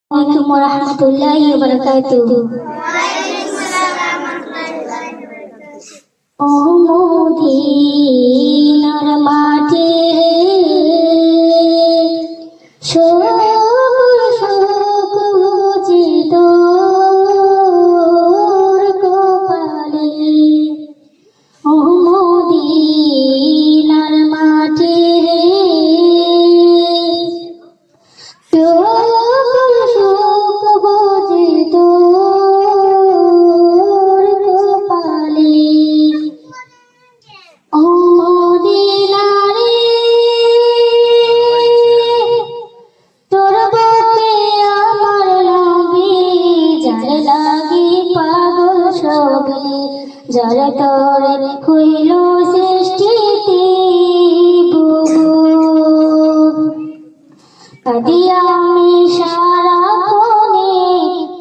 Assalamualaikum warahmatullahi wabarakatuh. O মদিনার মাঠে সবুজিত কপালে, ও মদিনার মাঠে যারা তরে হইল সৃষ্টিতে কাদিয়া আমি সারাক্ষণে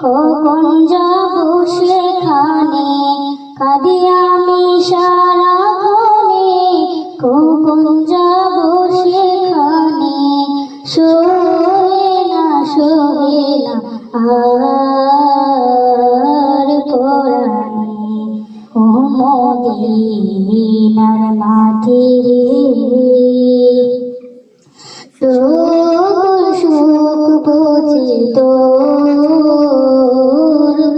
কখন যাব সেখানে, কাদিয়া আমি সারাক্ষণে কখন যাব সেখানে, সহে না আর পরাণে, ও মদিনার মাটি রে সুখ বুঝি তোর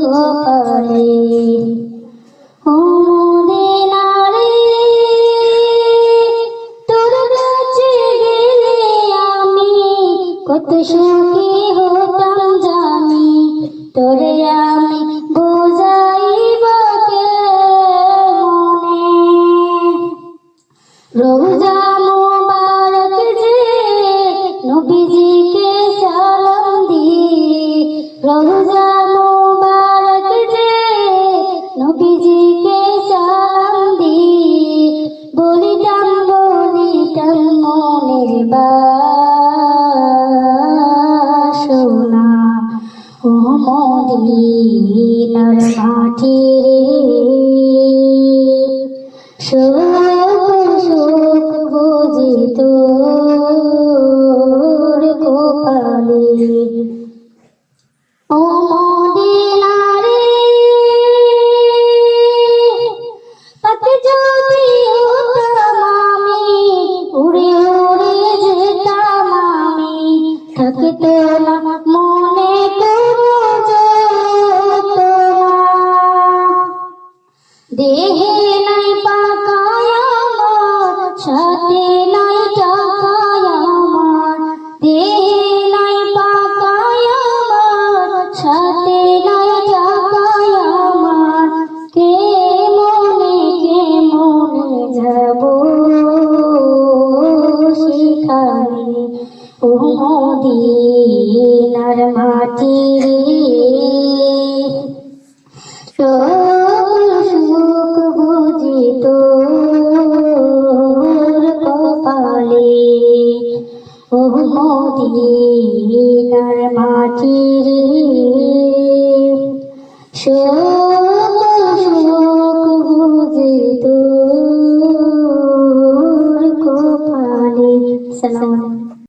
কপালে, ও মদিনারে তোর কাছে গেলে আমি কত সুখী হতাম জানি, তোরে আমি বোঝাইব মনে, রোজা মুবারক যে নবীজিকে সালাম দিয়ে, রোজা মুবারক যে নবীজিকে সালাম দিয়ে, বলিতাম মনের বাসনা, ও মদিনার মাটি রে সুখ বুঝি তোর কপালে, ও মদিনারে তাকে যদি হতাম আমি, উড়ে উড়ে যেতাম আমি, থাকতো না মনে কোনো যন্ত্রণা, দেহে নাই পাকায় আমার, সাথে নাই টাকায় আমার, দেহে নাই পাকায় আমার, সাথে নাই টাকায় আমার, কে মনে যাব সেখানে, ও মদিনার মাটি রে সুখ বুঝি তোর কপালে, ও মদিনার মাটি রে